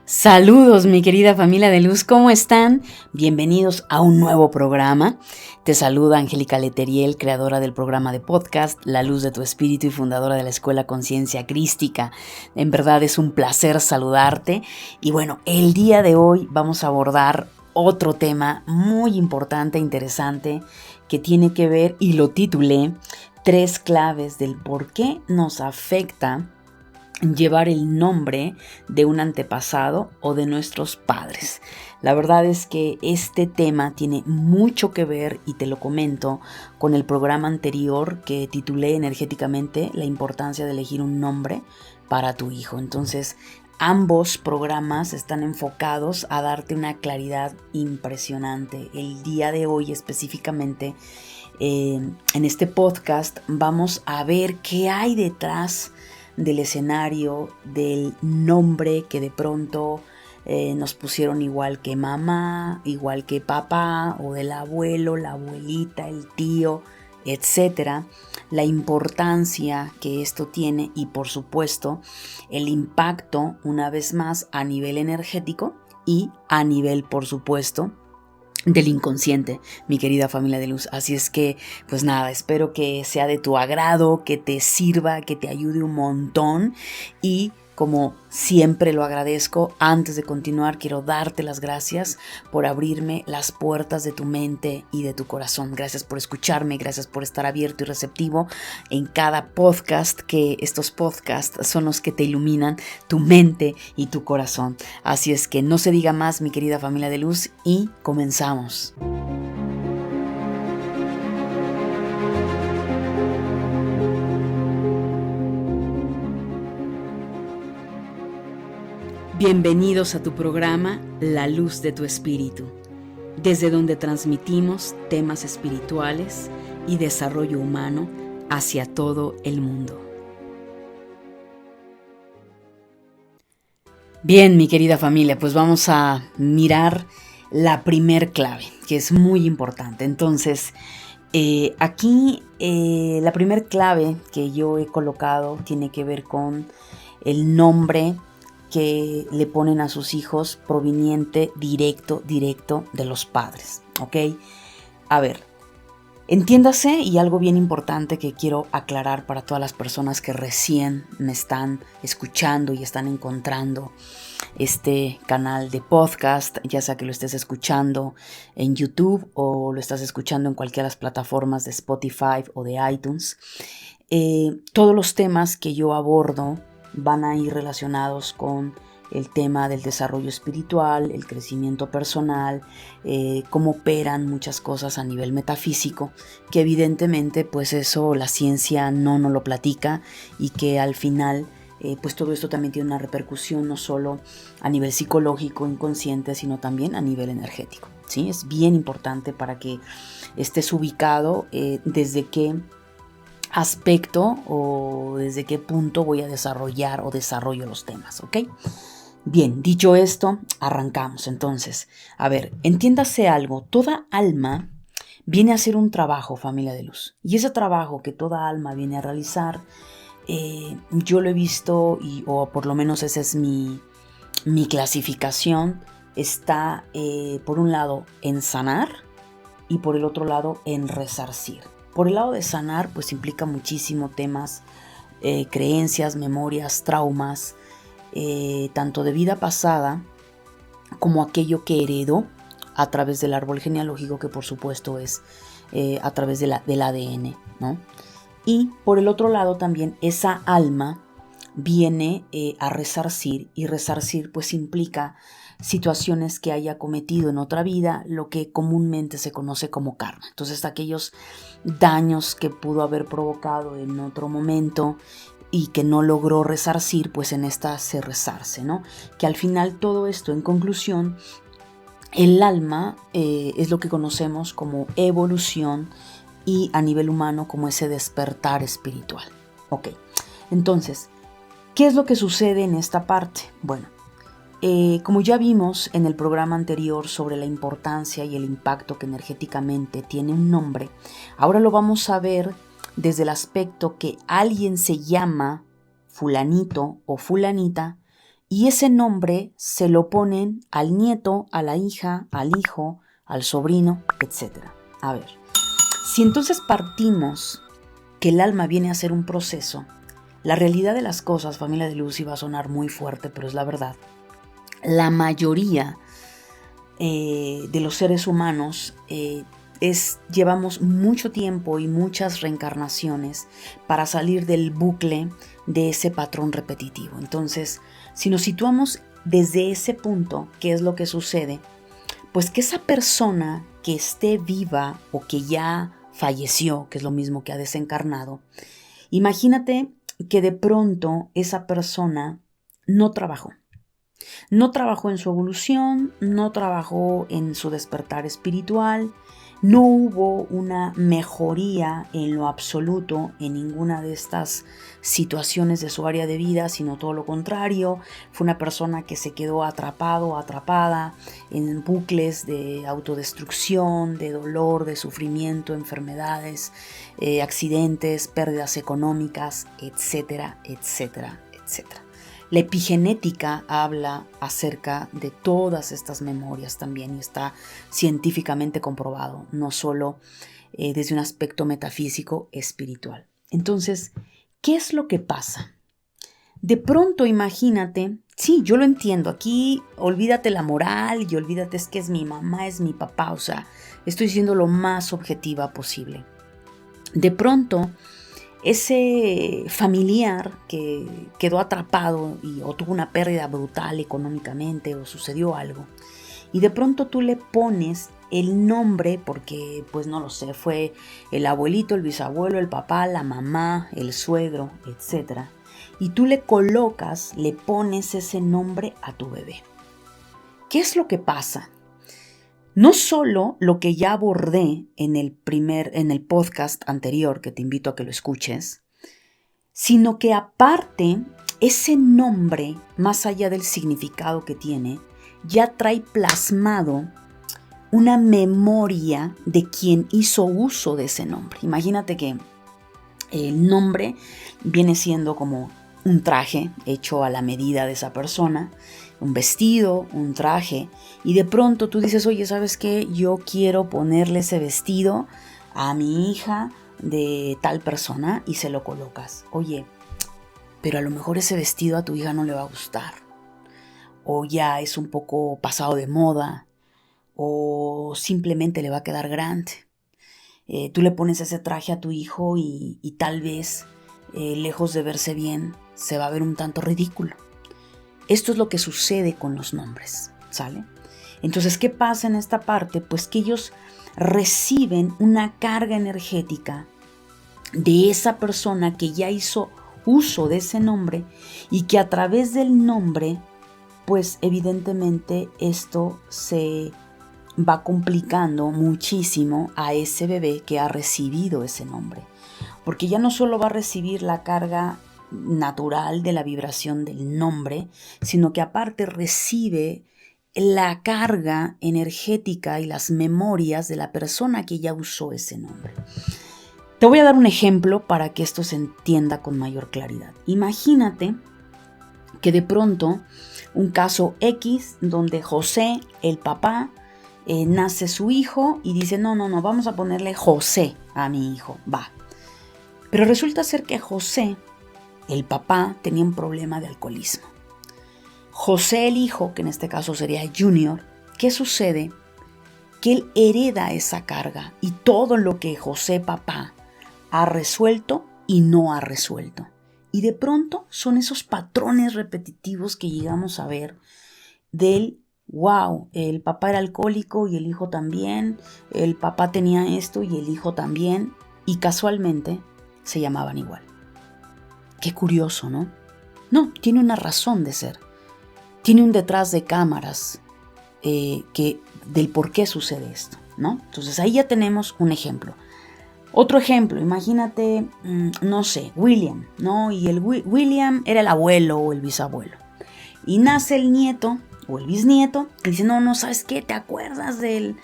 Saludos, mi querida familia de luz, ¿cómo están? Bienvenidos a un nuevo programa. Te saluda Angélica Leteriel, creadora del programa de podcast La Luz de tu Espíritu y fundadora de la Escuela Conciencia Crística. En verdad es un placer saludarte. Y bueno, el día de hoy vamos a abordar otro tema muy importante e interesante que tiene que ver, y lo titulé, 3 claves del por qué nos afecta llevar el nombre de un antepasado o de nuestros padres. La verdad es que este tema tiene mucho que ver, y te lo comento, con el programa anterior que titulé energéticamente La importancia de elegir un nombre para tu hijo. Entonces, ambos programas están enfocados a darte una claridad impresionante. El día de hoy específicamente, en este podcast, vamos a ver qué hay detrás del escenario, del nombre que de pronto nos pusieron igual que mamá, igual que papá, o del abuelo, la abuelita, el tío, etcétera. La importancia que esto tiene y, por supuesto, el impacto, una vez más, a nivel energético y a nivel, por supuesto, del inconsciente, mi querida familia de luz. Así es que, pues nada, espero que sea de tu agrado, que te sirva, que te ayude un montón. Y como siempre lo agradezco, antes de continuar quiero darte las gracias por abrirme las puertas de tu mente y de tu corazón. Gracias por escucharme, gracias por estar abierto y receptivo en cada podcast, que estos podcasts son los que te iluminan tu mente y tu corazón. Así es que no se diga más, mi querida familia de luz, y comenzamos. Bienvenidos a tu programa La Luz de tu Espíritu, desde donde transmitimos temas espirituales y desarrollo humano hacia todo el mundo. Bien, mi querida familia, pues vamos a mirar la primer clave, que es muy importante. Entonces, aquí la primer clave que yo he colocado tiene que ver con el nombre que le ponen a sus hijos, proveniente directo de los padres, ¿ok? A ver, entiéndase, y algo bien importante que quiero aclarar para todas las personas que recién me están escuchando y están encontrando este canal de podcast, ya sea que lo estés escuchando en YouTube o lo estás escuchando en cualquiera de las plataformas de Spotify o de iTunes. Todos los temas que yo abordo van a ir relacionados con el tema del desarrollo espiritual, el crecimiento personal, cómo operan muchas cosas a nivel metafísico, que evidentemente pues eso la ciencia no nos lo platica, y que al final pues todo esto también tiene una repercusión no solo a nivel psicológico, inconsciente, sino también a nivel energético, ¿sí? Es bien importante para que estés ubicado desde qué aspecto o desde qué punto voy a desarrollar o desarrollo los temas, ¿ok? Bien, dicho esto, arrancamos. Entonces, a ver, entiéndase algo, toda alma viene a hacer un trabajo, familia de luz, y ese trabajo que toda alma viene a realizar, yo lo he visto, o por lo menos esa es mi clasificación, está por un lado en sanar y por el otro lado en resarcir. Por el lado de sanar, pues implica muchísimo temas, creencias, memorias, traumas, tanto de vida pasada como aquello que heredó a través del árbol genealógico, que por supuesto es a través del ADN, ¿no? Y por el otro lado también esa alma viene a resarcir, y resarcir pues implica situaciones que haya cometido en otra vida, lo que comúnmente se conoce como karma. Entonces, aquellos daños que pudo haber provocado en otro momento y que no logró resarcir, pues en esta se resarce, ¿no? Que al final todo esto, en conclusión, el alma es lo que conocemos como evolución, y a nivel humano como ese despertar espiritual. Ok, entonces, ¿qué es lo que sucede en esta parte? Bueno, como ya vimos en el programa anterior sobre la importancia y el impacto que energéticamente tiene un nombre, ahora lo vamos a ver desde el aspecto que alguien se llama fulanito o fulanita y ese nombre se lo ponen al nieto, a la hija, al hijo, al sobrino, etc. A ver, si entonces partimos que el alma viene a ser un proceso, la realidad de las cosas, familia de luz, iba a sonar muy fuerte, pero es la verdad. La mayoría de los seres humanos llevamos mucho tiempo y muchas reencarnaciones para salir del bucle de ese patrón repetitivo. Entonces, si nos situamos desde ese punto, ¿qué es lo que sucede? Pues que esa persona que esté viva o que ya falleció, que es lo mismo que ha desencarnado, imagínate que de pronto esa persona no trabajó. No trabajó en su evolución, no trabajó en su despertar espiritual, no hubo una mejoría en lo absoluto en ninguna de estas situaciones de su área de vida, sino todo lo contrario. Fue una persona que se quedó atrapado o atrapada en bucles de autodestrucción, de dolor, de sufrimiento, enfermedades, accidentes, pérdidas económicas, etcétera, etcétera, etcétera. La epigenética habla acerca de todas estas memorias también y está científicamente comprobado, no solo desde un aspecto metafísico espiritual. Entonces, ¿qué es lo que pasa? De pronto imagínate, sí, yo lo entiendo, aquí olvídate la moral y olvídate es que es mi mamá, es mi papá, o sea, estoy siendo lo más objetiva posible. De pronto, ese familiar que quedó atrapado o tuvo una pérdida brutal económicamente o sucedió algo y de pronto tú le pones el nombre porque pues no lo sé, fue el abuelito, el bisabuelo, el papá, la mamá, el suegro, etc. Y tú le pones ese nombre a tu bebé. ¿Qué es lo que pasa? No solo lo que ya abordé en el podcast anterior, que te invito a que lo escuches, sino que aparte ese nombre, más allá del significado que tiene, ya trae plasmado una memoria de quien hizo uso de ese nombre. Imagínate que el nombre viene siendo como un traje hecho a la medida de esa persona, un vestido, un traje, y de pronto tú dices, oye, ¿sabes qué? Yo quiero ponerle ese vestido a mi hija de tal persona y se lo colocas. Oye, pero a lo mejor ese vestido a tu hija no le va a gustar, o ya es un poco pasado de moda, o simplemente le va a quedar grande. Tú le pones ese traje a tu hijo y tal vez, lejos de verse bien, se va a ver un tanto ridículo. Esto es lo que sucede con los nombres, ¿sale? Entonces, ¿qué pasa en esta parte? Pues que ellos reciben una carga energética de esa persona que ya hizo uso de ese nombre y que a través del nombre, pues evidentemente esto se va complicando muchísimo a ese bebé que ha recibido ese nombre. Porque ya no solo va a recibir la carga natural de la vibración del nombre, sino que aparte recibe la carga energética y las memorias de la persona que ya usó ese nombre. Te voy a dar un ejemplo para que esto se entienda con mayor claridad. Imagínate que de pronto un caso X donde José, el papá, nace su hijo y dice, no, vamos a ponerle José a mi hijo, va. Pero resulta ser que José, el papá, tenía un problema de alcoholismo. José, el hijo, que en este caso sería Junior, ¿qué sucede? Que él hereda esa carga y todo lo que José, papá, ha resuelto y no ha resuelto. Y de pronto son esos patrones repetitivos que llegamos a ver del wow, el papá era alcohólico y el hijo también, el papá tenía esto y el hijo también, y casualmente se llamaban igual. Qué curioso, ¿no? No, tiene una razón de ser. Tiene un detrás de cámaras del por qué sucede esto, ¿no? Entonces ahí ya tenemos un ejemplo. Otro ejemplo, imagínate, no sé, William, ¿no? Y el William era el abuelo o el bisabuelo. Y nace el nieto o el bisnieto y dice, no, ¿sabes qué? ¿Te acuerdas del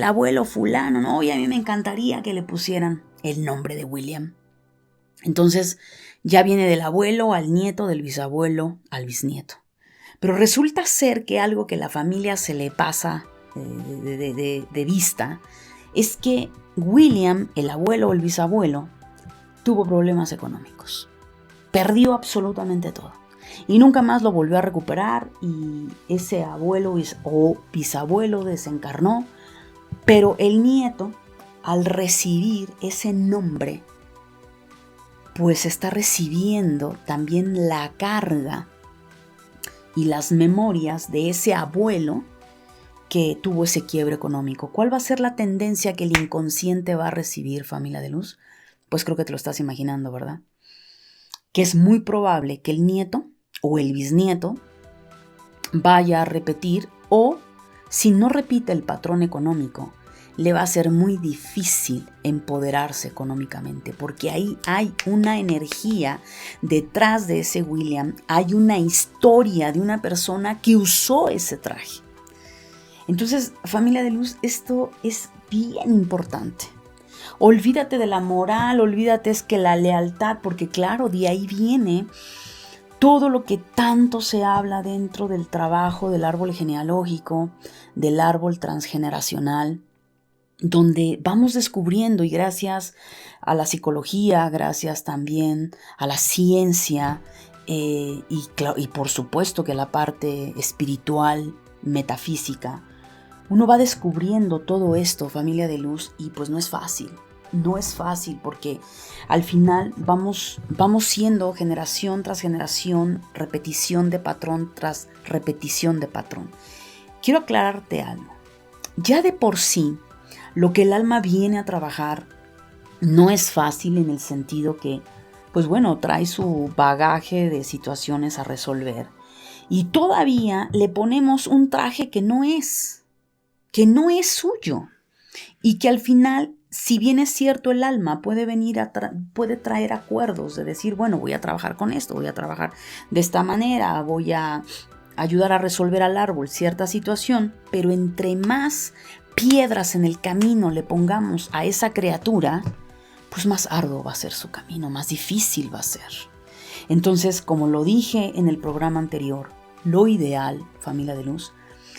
abuelo fulano? No, y a mí me encantaría que le pusieran el nombre de William. Entonces ya viene del abuelo al nieto, del bisabuelo al bisnieto. Pero resulta ser que algo que la familia se le pasa de vista es que William, el abuelo o el bisabuelo, tuvo problemas económicos. Perdió absolutamente todo. Y nunca más lo volvió a recuperar y ese abuelo o bisabuelo desencarnó. Pero el nieto, al recibir ese nombre, pues está recibiendo también la carga y las memorias de ese abuelo que tuvo ese quiebre económico. ¿Cuál va a ser la tendencia que el inconsciente va a recibir, familia de luz? Pues creo que te lo estás imaginando, ¿verdad? Que es muy probable que el nieto o el bisnieto vaya a repetir, o si no repite el patrón económico, le va a ser muy difícil empoderarse económicamente, porque ahí hay una energía detrás de ese William, hay una historia de una persona que usó ese traje. Entonces, familia de luz, esto es bien importante. Olvídate de la moral, olvídate es que la lealtad, porque claro, de ahí viene todo lo que tanto se habla dentro del trabajo del árbol genealógico, del árbol transgeneracional, donde vamos descubriendo, y gracias a la psicología, gracias también a la ciencia, y por supuesto que la parte espiritual, metafísica, uno va descubriendo todo esto, familia de luz, y pues no es fácil. No es fácil porque al final vamos siendo generación tras generación, repetición de patrón tras repetición de patrón. Quiero aclararte algo. Ya de por sí, lo que el alma viene a trabajar no es fácil en el sentido que, pues bueno, trae su bagaje de situaciones a resolver. Y todavía le ponemos un traje que no es suyo. Y que al final, si bien es cierto, el alma puede venir puede traer acuerdos de decir, bueno, voy a trabajar con esto, voy a trabajar de esta manera, voy a ayudar a resolver al árbol cierta situación, pero entre más piedras en el camino le pongamos a esa criatura, pues más arduo va a ser su camino, más difícil va a ser. Entonces, como lo dije en el programa anterior, lo ideal, familia de luz,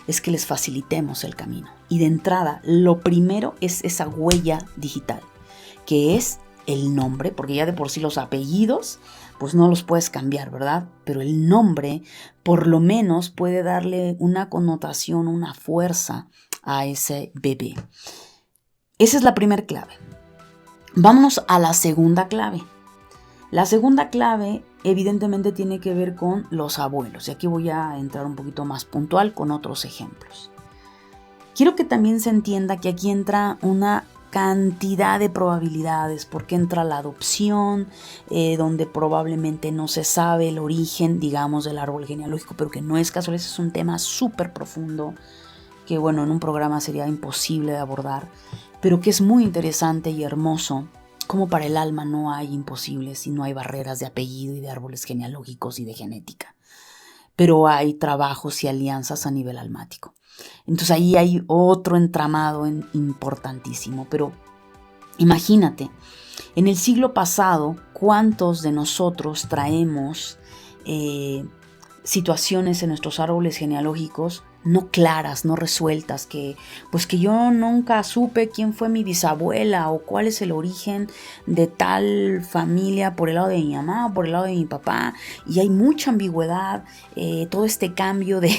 es que les facilitemos el camino. Y de entrada, lo primero es esa huella digital, que es el nombre, porque ya de por sí los apellidos, pues no los puedes cambiar, ¿verdad? Pero el nombre, por lo menos, puede darle una connotación, una fuerza a ese bebé. Esa es la primera clave. Vámonos a la segunda clave. La segunda clave evidentemente tiene que ver con los abuelos. Y aquí voy a entrar un poquito más puntual con otros ejemplos. Quiero que también se entienda que aquí entra una cantidad de probabilidades, porque entra la adopción, donde probablemente no se sabe el origen, digamos, del árbol genealógico, pero que no es casual. Ese es un tema súper profundo que, bueno, en un programa sería imposible de abordar, pero que es muy interesante y hermoso. Como para el alma no hay imposibles y no hay barreras de apellido y de árboles genealógicos y de genética, pero hay trabajos y alianzas a nivel almático. Entonces ahí hay otro entramado importantísimo. Pero imagínate, en el siglo pasado, ¿cuántos de nosotros traemos situaciones en nuestros árboles genealógicos no claras, no resueltas, que yo nunca supe quién fue mi bisabuela o cuál es el origen de tal familia por el lado de mi mamá o por el lado de mi papá? Y hay mucha ambigüedad, todo este cambio de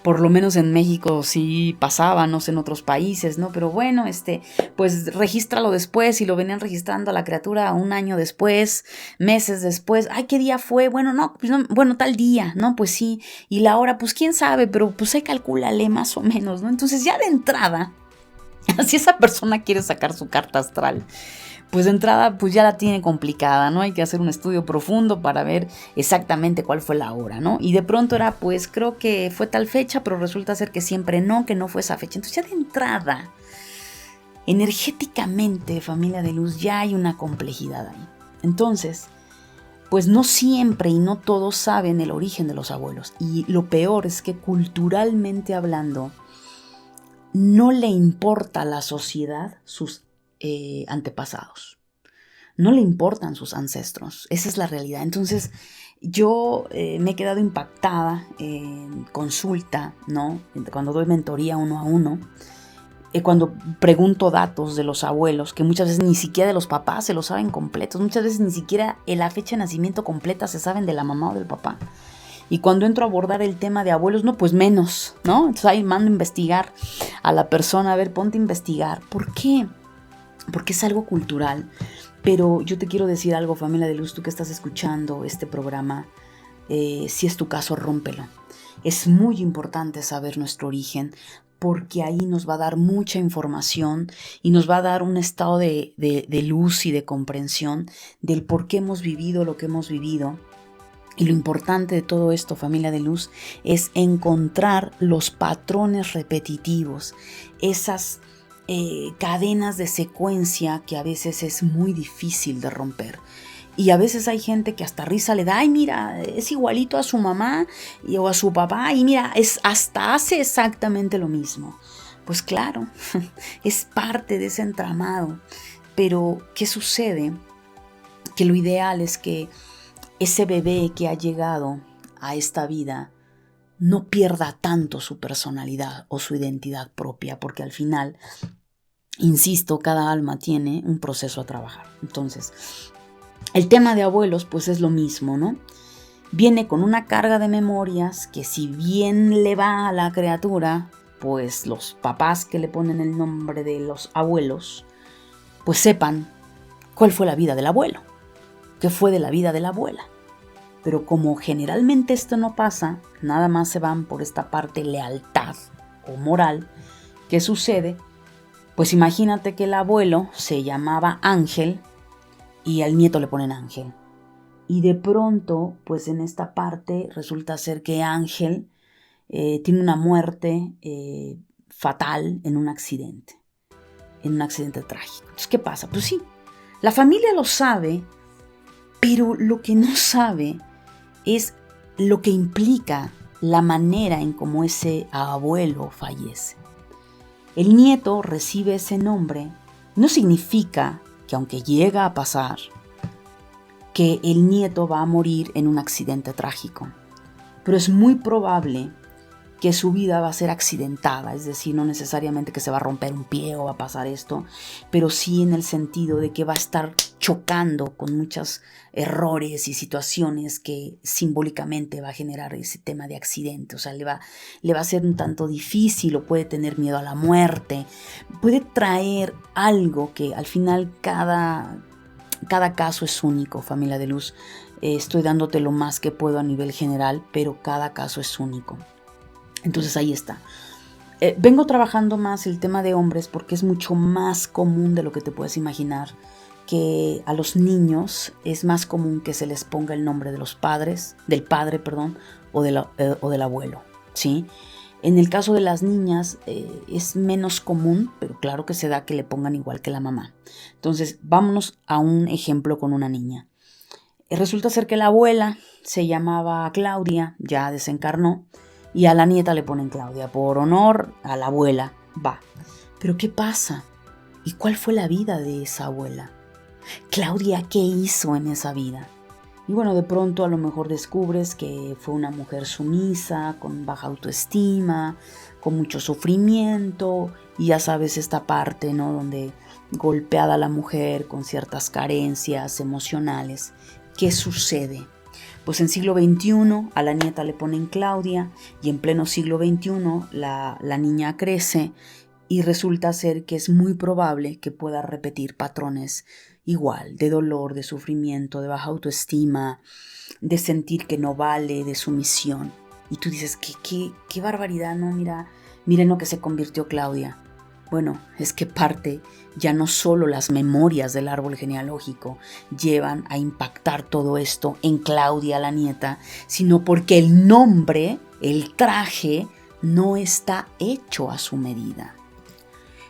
por lo menos en México sí pasaba, no sé en otros países, ¿no? Pero bueno, pues regístralo después, y lo venían registrando a la criatura un año después, meses después. Ay, ¿qué día fue? Bueno, no, pues no, bueno, tal día, ¿no? Pues sí, y la hora, pues quién sabe, pero pues ahí calcúlale más o menos, ¿no? Entonces ya de entrada, si esa persona quiere sacar su carta astral, pues de entrada pues ya la tiene complicada, ¿no? Hay que hacer un estudio profundo para ver exactamente cuál fue la hora, ¿no? Y de pronto era, pues creo que fue tal fecha, pero resulta ser que siempre no, que no fue esa fecha. Entonces ya de entrada, energéticamente, familia de luz, ya hay una complejidad ahí. Entonces, pues no siempre y no todos saben el origen de los abuelos. Y lo peor es que culturalmente hablando, no le importa a la sociedad sus antepasados. No le importan sus ancestros. Esa es la realidad. Entonces, Yo me he quedado impactada en consulta, ¿no? Cuando doy mentoría uno a uno, cuando pregunto datos de los abuelos, que muchas veces ni siquiera de los papás se los saben completos, muchas veces ni siquiera la fecha de nacimiento completa se saben de la mamá o del papá. Y cuando entro a abordar el tema de abuelos, no, pues menos, ¿no? Entonces ahí mando a investigar a la persona, a ver, ponte a investigar. ¿Por qué? Porque es algo cultural. Pero yo te quiero decir algo, familia de luz, tú que estás escuchando este programa, si es tu caso, rómpelo. Es muy importante saber nuestro origen, porque ahí nos va a dar mucha información y nos va a dar un estado de luz y de comprensión del por qué hemos vivido lo que hemos vivido. Y lo importante de todo esto, familia de luz, es encontrar los patrones repetitivos, esas cadenas de secuencia que a veces es muy difícil de romper. Y a veces hay gente que hasta risa le da, ay mira, es igualito a su mamá o a su papá, y mira, hasta hace exactamente lo mismo. Pues claro, es parte de ese entramado. Pero, ¿qué sucede? Que lo ideal es que ese bebé que ha llegado a esta vida no pierda tanto su personalidad o su identidad propia, porque al final, insisto, cada alma tiene un proceso a trabajar. Entonces, el tema de abuelos pues es lo mismo, ¿no? Viene con una carga de memorias que, si bien le va a la criatura, pues los papás que le ponen el nombre de los abuelos, pues sepan cuál fue la vida del abuelo, qué fue de la vida de la abuela. Pero como generalmente esto no pasa, nada más se van por esta parte lealtad o moral. ¿Qué sucede? Pues imagínate que el abuelo se llamaba Ángel y al nieto le ponen Ángel. Y de pronto, pues en esta parte resulta ser que Ángel tiene una muerte fatal en un accidente trágico. Entonces, ¿qué pasa? Pues sí, la familia lo sabe, pero lo que no sabe es lo que implica la manera en cómo ese abuelo fallece. El nieto recibe ese nombre, no significa que, aunque llega a pasar, que el nieto va a morir en un accidente trágico, pero es muy probable que su vida va a ser accidentada, es decir, no necesariamente que se va a romper un pie o va a pasar esto, pero sí en el sentido de que va a estar chocando con muchos errores y situaciones que simbólicamente va a generar ese tema de accidente. O sea, le va a ser un tanto difícil, o puede tener miedo a la muerte, puede traer algo que al final cada caso es único, familia de luz. Estoy dándote lo más que puedo a nivel general, pero cada caso es único. Entonces ahí está. Vengo trabajando más el tema de hombres porque es mucho más común de lo que te puedes imaginar, que a los niños es más común que se les ponga el nombre de los padres, del padre, perdón, o del abuelo, ¿sí? En el caso de las niñas es menos común, pero claro que se da que le pongan igual que la mamá. Entonces, vámonos a un ejemplo con una niña. Resulta ser que la abuela se llamaba Claudia, ya desencarnó, y a la nieta le ponen Claudia, por honor a la abuela, va. Pero ¿qué pasa? ¿Y cuál fue la vida de esa abuela? Claudia, ¿qué hizo en esa vida? Y bueno, de pronto a lo mejor descubres que fue una mujer sumisa, con baja autoestima, con mucho sufrimiento, y ya sabes esta parte, ¿no? Donde golpeada la mujer con ciertas carencias emocionales. ¿Qué sucede? Pues en siglo XXI a la nieta le ponen Claudia, y en pleno siglo XXI la niña crece y resulta ser que es muy probable que pueda repetir patrones igual, de dolor, de sufrimiento, de baja autoestima, de sentir que no vale, de sumisión. Y tú dices, qué barbaridad, ¿no? Mira en lo que se convirtió Claudia. Bueno, es que parte ya no solo las memorias del árbol genealógico llevan a impactar todo esto en Claudia, la nieta, sino porque el nombre, el traje, no está hecho a su medida.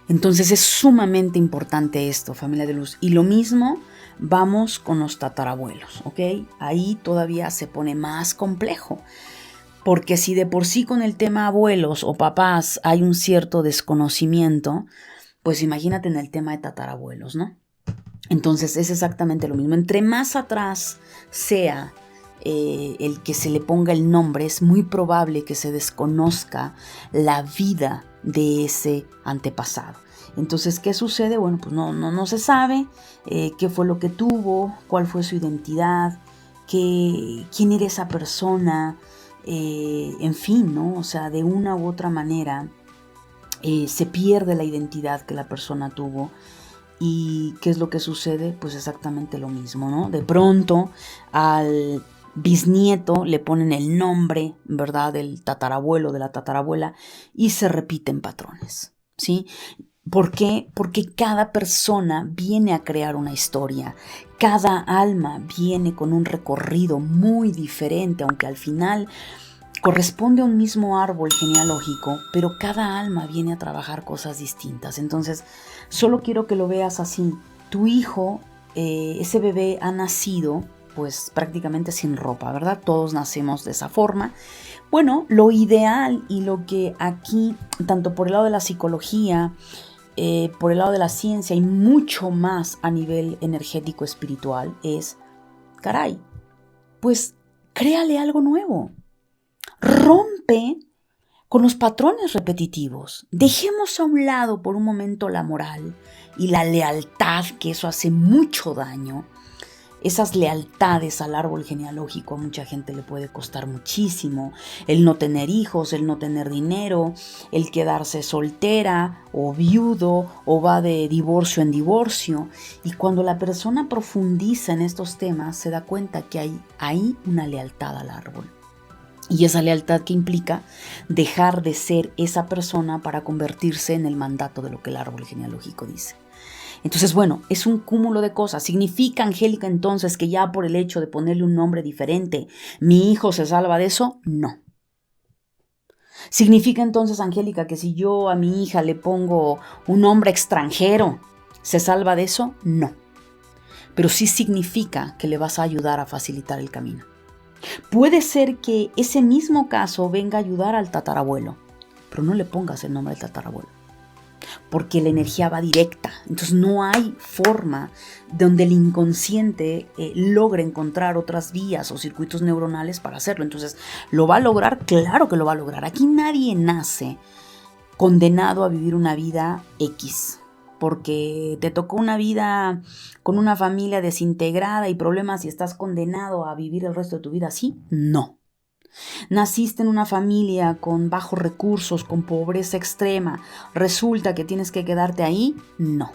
Entonces es sumamente importante esto, familia de luz. Y lo mismo vamos con los tatarabuelos, ¿ok? Ahí todavía se pone más complejo. Porque si de por sí con el tema abuelos o papás hay un cierto desconocimiento, pues imagínate en el tema de tatarabuelos, ¿no? Entonces es exactamente lo mismo. Entre más atrás sea el que se le ponga el nombre, es muy probable que se desconozca la vida de ese antepasado. Entonces, ¿qué sucede? Bueno, pues no se sabe qué fue lo que tuvo, cuál fue su identidad, quién era esa persona, en fin, ¿no? O sea, de una u otra manera se pierde la identidad que la persona tuvo. ¿Y qué es lo que sucede? Pues exactamente lo mismo, ¿no? De pronto al bisnieto le ponen el nombre, ¿verdad?, del tatarabuelo, de la tatarabuela, y se repiten patrones, ¿sí? ¿Por qué? Porque cada persona viene a crear una historia, cada alma viene con un recorrido muy diferente, aunque al final corresponde a un mismo árbol genealógico, pero cada alma viene a trabajar cosas distintas. Entonces, solo quiero que lo veas así. Tu hijo, ese bebé ha nacido pues prácticamente sin ropa, ¿verdad? Todos nacemos de esa forma. Bueno, lo ideal y lo que aquí, tanto por el lado de la psicología, por el lado de la ciencia y mucho más a nivel energético espiritual es, caray, pues créale algo nuevo. Rompe con los patrones repetitivos. Dejemos a un lado por un momento la moral y la lealtad, que eso hace mucho daño. Esas lealtades al árbol genealógico a mucha gente le puede costar muchísimo. El no tener hijos, el no tener dinero, el quedarse soltera o viudo o va de divorcio en divorcio. Y cuando la persona profundiza en estos temas, se da cuenta que hay ahí una lealtad al árbol. Y esa lealtad que implica dejar de ser esa persona para convertirse en el mandato de lo que el árbol genealógico dice. Entonces, bueno, es un cúmulo de cosas. ¿Significa, Angélica, entonces que ya por el hecho de ponerle un nombre diferente, mi hijo se salva de eso? No. ¿Significa entonces, Angélica, que si yo a mi hija le pongo un nombre extranjero, se salva de eso? No. Pero sí significa que le vas a ayudar a facilitar el camino. Puede ser que ese mismo caso venga a ayudar al tatarabuelo, pero no le pongas el nombre del tatarabuelo, porque la energía va directa. Entonces no hay forma donde el inconsciente logre encontrar otras vías o circuitos neuronales para hacerlo. Entonces, ¿lo va a lograr? Claro que lo va a lograr. Aquí nadie nace condenado a vivir una vida X, porque te tocó una vida con una familia desintegrada y problemas y estás condenado a vivir el resto de tu vida así. No. Naciste en una familia con bajos recursos, con pobreza extrema, ¿resulta que tienes que quedarte ahí? No.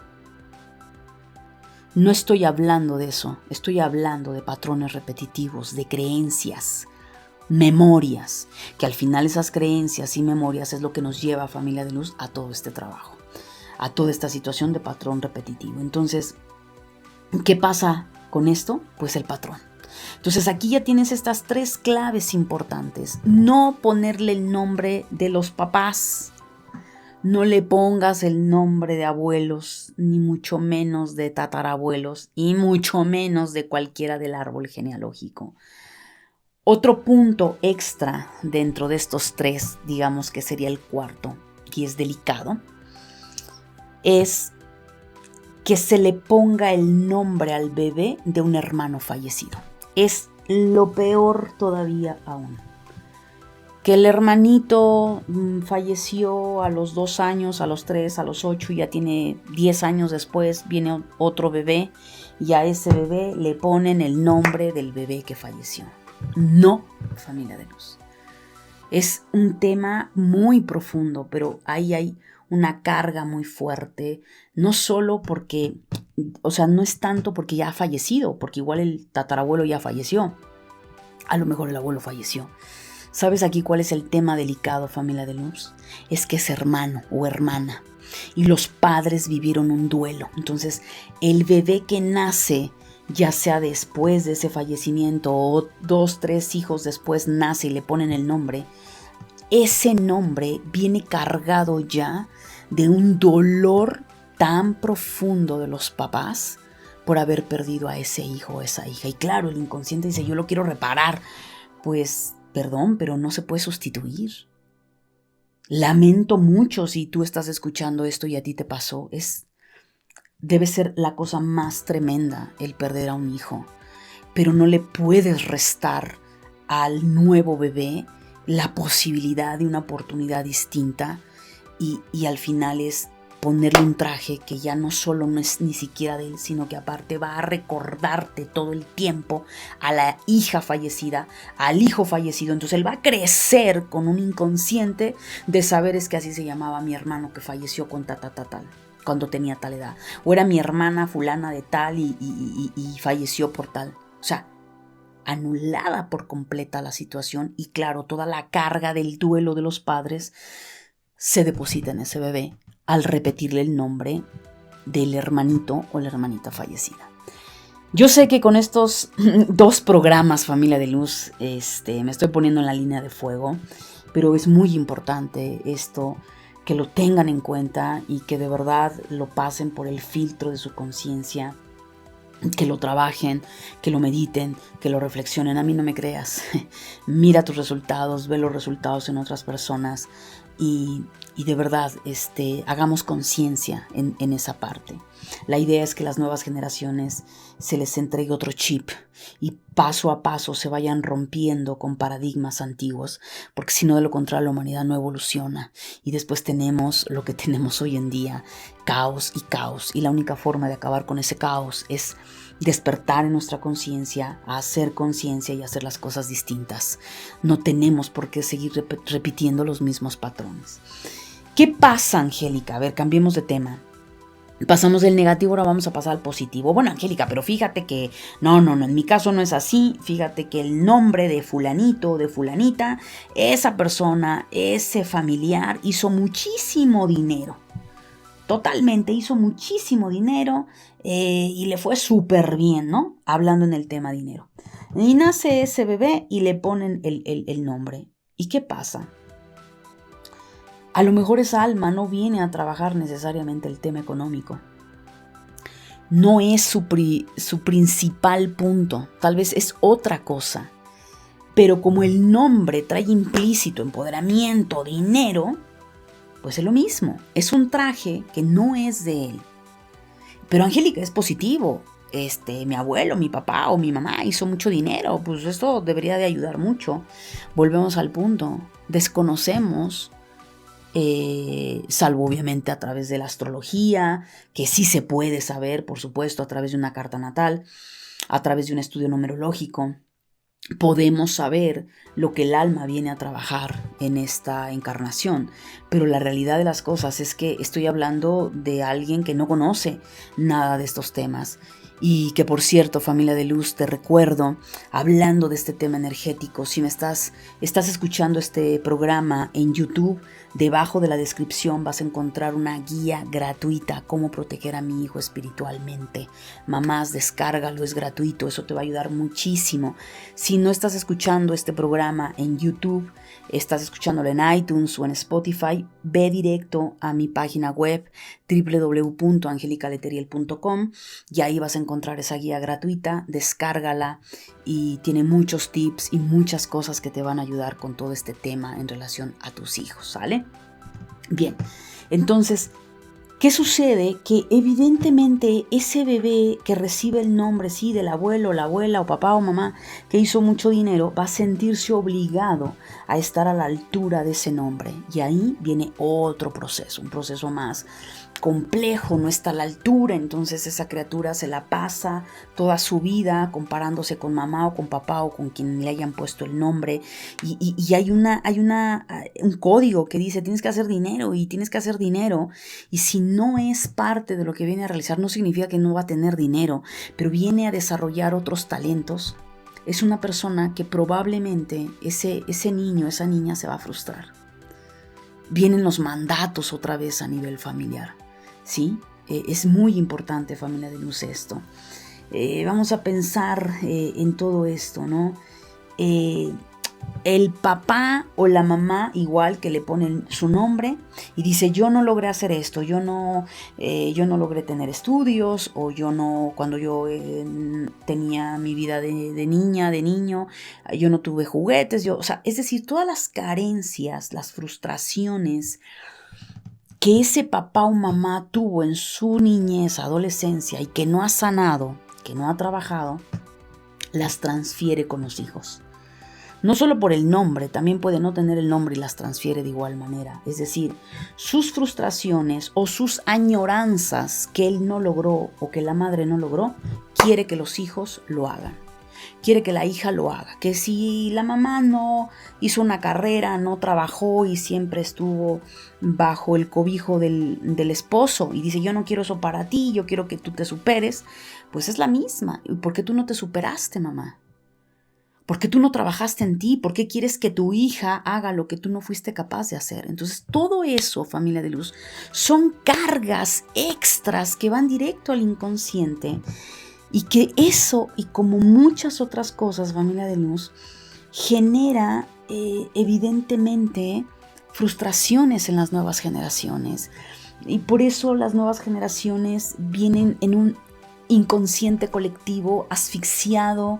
No estoy hablando de eso, estoy hablando de patrones repetitivos, de creencias, memorias, que al final esas creencias y memorias es lo que nos lleva a Familia de Luz a todo este trabajo, a toda esta situación de patrón repetitivo. Entonces, ¿qué pasa con esto? Pues el patrón. Entonces aquí ya tienes estas 3 claves importantes. No ponerle el nombre de los papás. No le pongas el nombre de abuelos, ni mucho menos de tatarabuelos, y mucho menos de cualquiera del árbol genealógico. Otro punto extra dentro de estos 3, digamos que sería el cuarto, que es delicado, es que se le ponga el nombre al bebé de un hermano fallecido. Es lo peor todavía aún. Que el hermanito falleció a los 2 años, a los 3, a los 8, y ya tiene 10 años después, viene otro bebé y a ese bebé le ponen el nombre del bebé que falleció. No, Familia de Luz. Es un tema muy profundo, pero ahí hay una carga muy fuerte, no solo porque, o sea, no es tanto porque ya ha fallecido, porque igual el tatarabuelo ya falleció, a lo mejor el abuelo falleció. ¿Sabes aquí cuál es el tema delicado, Familia de Luz? Es que es hermano o hermana y los padres vivieron un duelo. Entonces, el bebé que nace, ya sea después de ese fallecimiento o 2, 3 hijos después nace y le ponen el nombre, ese nombre viene cargado ya de un dolor tan profundo de los papás por haber perdido a ese hijo o esa hija. Y claro, el inconsciente dice, yo lo quiero reparar. Pues, perdón, pero no se puede sustituir. Lamento mucho si tú estás escuchando esto y a ti te pasó. Debe ser la cosa más tremenda el perder a un hijo, pero no le puedes restar al nuevo bebé la posibilidad de una oportunidad distinta y al final es ponerle un traje que ya no solo no es ni siquiera de él, sino que aparte va a recordarte todo el tiempo a la hija fallecida, al hijo fallecido. Entonces él va a crecer con un inconsciente de saber es que así se llamaba mi hermano que falleció con tal, cuando tenía tal edad. O era mi hermana fulana de tal y falleció por tal. O sea, anulada por completa la situación y claro, toda la carga del duelo de los padres se deposita en ese bebé al repetirle el nombre del hermanito o la hermanita fallecida. Yo sé que con estos 2 programas, Familia de Luz, me estoy poniendo en la línea de fuego, pero es muy importante esto, que lo tengan en cuenta y que de verdad lo pasen por el filtro de su conciencia, que lo trabajen, que lo mediten, que lo reflexionen. A mí no me creas. Mira tus resultados, ve los resultados en otras personas y de verdad hagamos conciencia en esa parte. La idea es que las nuevas generaciones se les entregue otro chip y paso a paso se vayan rompiendo con paradigmas antiguos, porque si no, de lo contrario, la humanidad no evoluciona y después tenemos lo que tenemos hoy en día, caos y la única forma de acabar con ese caos es despertar en nuestra conciencia, a hacer conciencia y hacer las cosas distintas. No tenemos por qué seguir repitiendo los mismos patrones. ¿Qué pasa, Angélica? A ver, cambiemos de tema. Pasamos del negativo, ahora vamos a pasar al positivo. Bueno, Angélica, pero fíjate que no, en mi caso no es así. Fíjate que el nombre de fulanito o de fulanita, esa persona, ese familiar hizo muchísimo dinero. Totalmente, hizo muchísimo dinero y le fue súper bien, ¿no? Hablando en el tema dinero. Y nace ese bebé y le ponen el nombre. ¿Y qué pasa? A lo mejor esa alma no viene a trabajar necesariamente el tema económico. No es su principal punto, tal vez es otra cosa. Pero como el nombre trae implícito empoderamiento, dinero, pues es lo mismo. Es un traje que no es de él. Pero Angélica, es positivo. Mi abuelo, mi papá o mi mamá hizo mucho dinero. Pues esto debería de ayudar mucho. Volvemos al punto. Desconocemos, salvo obviamente a través de la astrología, que sí se puede saber, por supuesto, a través de una carta natal, a través de un estudio numerológico. Podemos saber lo que el alma viene a trabajar en esta encarnación, pero la realidad de las cosas es que estoy hablando de alguien que no conoce nada de estos temas. Y que por cierto, familia de luz, te recuerdo, hablando de este tema energético, si me estás escuchando este programa en YouTube, debajo de la descripción vas a encontrar una guía gratuita, cómo proteger a mi hijo espiritualmente. Mamás, descárgalo, es gratuito, eso te va a ayudar muchísimo. Si no estás escuchando este programa en YouTube, estás escuchándolo en iTunes o en Spotify, ve directo a mi página web www.angelicaleteriel.com y ahí vas a encontrar esa guía gratuita, descárgala y tiene muchos tips y muchas cosas que te van a ayudar con todo este tema en relación a tus hijos, ¿sale? Bien, entonces, ¿qué sucede? Que evidentemente ese bebé que recibe el nombre, sí, del abuelo, la abuela o papá o mamá que hizo mucho dinero, va a sentirse obligado a estar a la altura de ese nombre. Y ahí viene otro proceso, un proceso más complejo, no está a la altura, entonces esa criatura se la pasa toda su vida comparándose con mamá o con papá o con quien le hayan puesto el nombre y hay un código que dice tienes que hacer dinero y si no es parte de lo que viene a realizar no significa que no va a tener dinero, pero viene a desarrollar otros talentos. Es una persona que probablemente ese niño, esa niña se va a frustrar. Vienen los mandatos otra vez a nivel familiar. ¿Sí? Es muy importante, familia de luz, esto. Vamos a pensar en todo esto, ¿no? El papá o la mamá igual que le ponen su nombre y dice yo no logré hacer esto, yo no logré tener estudios o cuando yo tenía mi vida de niña, de niño, yo no tuve juguetes, es decir, todas las carencias, las frustraciones que ese papá o mamá tuvo en su niñez, adolescencia y que no ha sanado, que no ha trabajado, las transfiere con los hijos. No solo por el nombre, también puede no tener el nombre y las transfiere de igual manera. Es decir, sus frustraciones o sus añoranzas que él no logró o que la madre no logró, quiere que los hijos lo hagan. Quiere que la hija lo haga. Que si la mamá no hizo una carrera, no trabajó y siempre estuvo bajo el cobijo del esposo y dice, yo no quiero eso para ti, yo quiero que tú te superes, pues es la misma. ¿Por qué tú no te superaste, mamá? ¿Por qué tú no trabajaste en ti? ¿Por qué quieres que tu hija haga lo que tú no fuiste capaz de hacer? Entonces, todo eso, familia de luz, son cargas extras que van directo al inconsciente y que eso, y como muchas otras cosas, familia de luz, genera evidentemente frustraciones en las nuevas generaciones. Y por eso las nuevas generaciones vienen en un inconsciente colectivo asfixiado,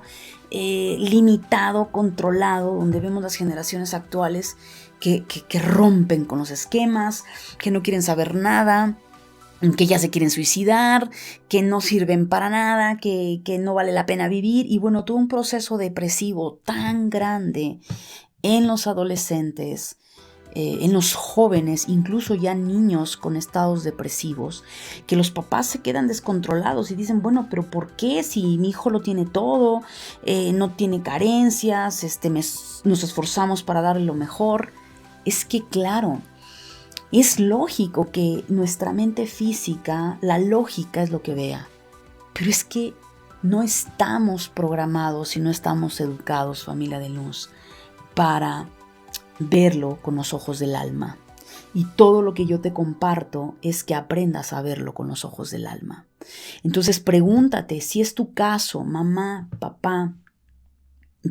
limitado, controlado, donde vemos las generaciones actuales que rompen con los esquemas, que no quieren saber nada, que ya se quieren suicidar, que no sirven para nada, que no vale la pena vivir. Y bueno, todo un proceso depresivo tan grande en los adolescentes, en los jóvenes, incluso ya niños con estados depresivos, que los papás se quedan descontrolados y dicen, bueno, pero ¿por qué? Si mi hijo lo tiene todo, no tiene carencias, nos esforzamos para darle lo mejor. Es que claro, es lógico que nuestra mente física, la lógica es lo que vea, pero es que no estamos programados y no estamos educados, familia de luz, para verlo con los ojos del alma. Y todo lo que yo te comparto es que aprendas a verlo con los ojos del alma. Entonces pregúntate si es tu caso, mamá, papá,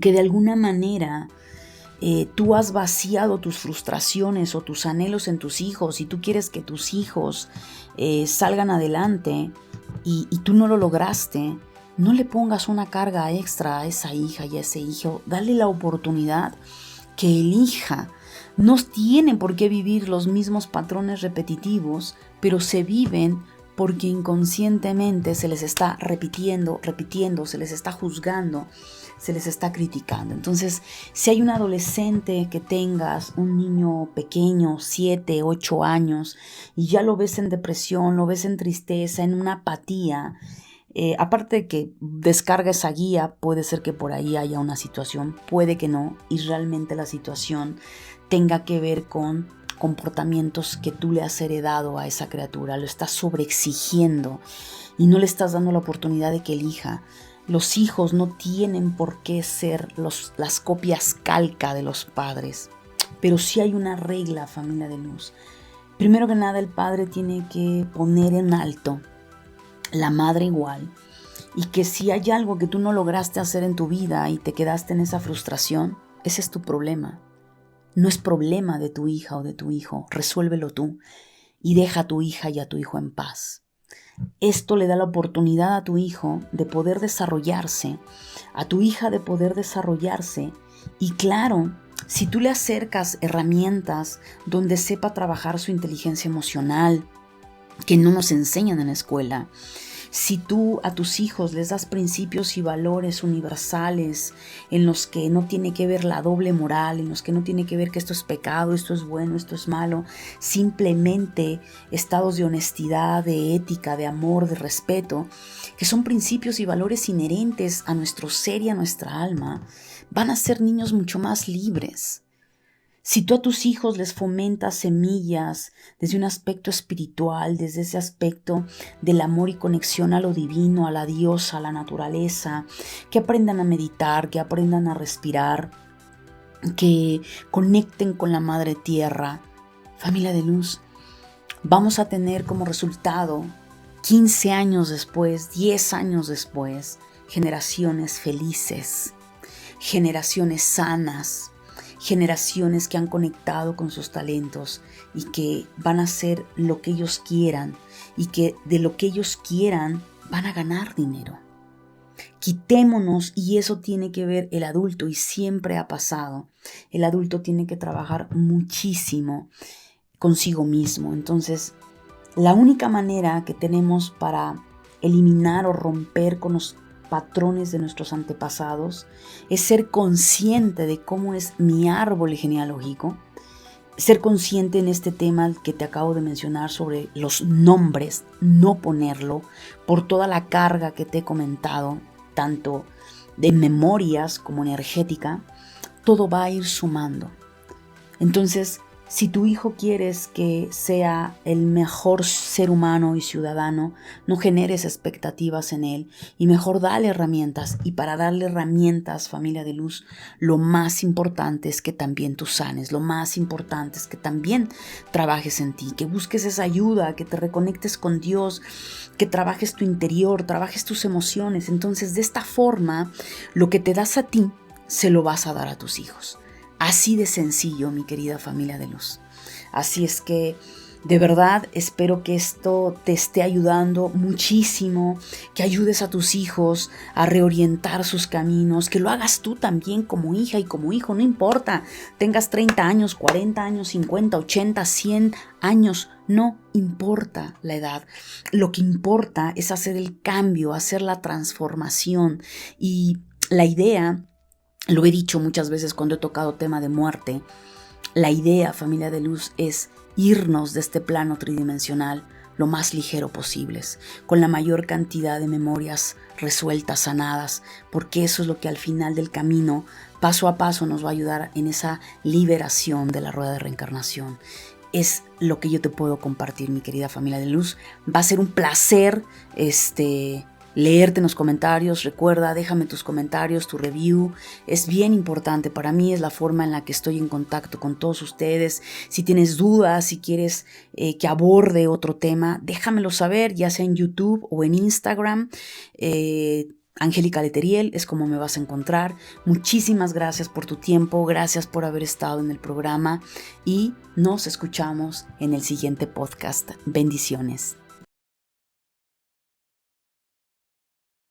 que de alguna manera tú has vaciado tus frustraciones o tus anhelos en tus hijos y tú quieres que tus hijos salgan adelante y tú no lo lograste. No le pongas una carga extra a esa hija y a ese hijo. Dale la oportunidad que elija. No tienen por qué vivir los mismos patrones repetitivos, pero se viven porque inconscientemente se les está repitiendo, se les está juzgando, se les está criticando. Entonces, si hay un adolescente que tengas, un niño pequeño, 7, 8 años, y ya lo ves en depresión, lo ves en tristeza, en una apatía, aparte de que descarga esa guía, puede ser que por ahí haya una situación, puede que no, y realmente la situación tenga que ver con comportamientos que tú le has heredado a esa criatura, lo estás sobreexigiendo y no le estás dando la oportunidad de que elija. Los hijos no tienen por qué ser las copias calca de los padres, pero sí hay una regla, familia de luz. Primero que nada, el padre tiene que poner en alto, la madre igual, y que si hay algo que tú no lograste hacer en tu vida y te quedaste en esa frustración, ese es tu problema. No es problema de tu hija o de tu hijo, resuélvelo tú y deja a tu hija y a tu hijo en paz. Esto le da la oportunidad a tu hijo de poder desarrollarse, a tu hija de poder desarrollarse y claro, si tú le acercas herramientas donde sepa trabajar su inteligencia emocional, que no nos enseñan en la escuela, si tú a tus hijos les das principios y valores universales en los que no tiene que ver la doble moral, en los que no tiene que ver que esto es pecado, esto es bueno, esto es malo, simplemente estados de honestidad, de ética, de amor, de respeto, que son principios y valores inherentes a nuestro ser y a nuestra alma, van a ser niños mucho más libres. Si tú a tus hijos les fomentas semillas desde un aspecto espiritual, desde ese aspecto del amor y conexión a lo divino, a la diosa, a la naturaleza, que aprendan a meditar, que aprendan a respirar, que conecten con la madre tierra, familia de luz, vamos a tener como resultado 15 años después, 10 años después, generaciones felices, generaciones sanas, generaciones que han conectado con sus talentos y que van a hacer lo que ellos quieran y que de lo que ellos quieran van a ganar dinero. Quitémonos, y eso tiene que ver el adulto y siempre ha pasado. El adulto tiene que trabajar muchísimo consigo mismo. Entonces, la única manera que tenemos para eliminar o romper con los patrones de nuestros antepasados, es ser consciente de cómo es mi árbol genealógico, ser consciente en este tema que te acabo de mencionar sobre los nombres, no ponerlo por toda la carga que te he comentado, tanto de memorias como energética, todo va a ir sumando. Entonces, si tu hijo quieres que sea el mejor ser humano y ciudadano, no generes expectativas en él y mejor dale herramientas. Y para darle herramientas, familia de luz, lo más importante es que también tú sanes, lo más importante es que también trabajes en ti, que busques esa ayuda, que te reconectes con Dios, que trabajes tu interior, trabajes tus emociones. Entonces, de esta forma, lo que te das a ti, se lo vas a dar a tus hijos. Así de sencillo, mi querida familia de luz. Así es que, de verdad, espero que esto te esté ayudando muchísimo, que ayudes a tus hijos a reorientar sus caminos, que lo hagas tú también como hija y como hijo, no importa, tengas 30 años, 40 años, 50, 80, 100 años, no importa la edad. Lo que importa es hacer el cambio, hacer la transformación. Y la idea, lo he dicho muchas veces cuando he tocado tema de muerte, la idea, familia de luz, es irnos de este plano tridimensional lo más ligero posibles, con la mayor cantidad de memorias resueltas, sanadas, porque eso es lo que al final del camino, paso a paso, nos va a ayudar en esa liberación de la rueda de reencarnación. Es lo que yo te puedo compartir, mi querida familia de luz. Va a ser un placer leerte en los comentarios. Recuerda, déjame tus comentarios, tu review. Es bien importante para mí, es la forma en la que estoy en contacto con todos ustedes. Si tienes dudas, si quieres que aborde otro tema, déjamelo saber, ya sea en YouTube o en Instagram. Angélica Leteriel es como me vas a encontrar. Muchísimas gracias por tu tiempo, gracias por haber estado en el programa y nos escuchamos en el siguiente podcast. Bendiciones.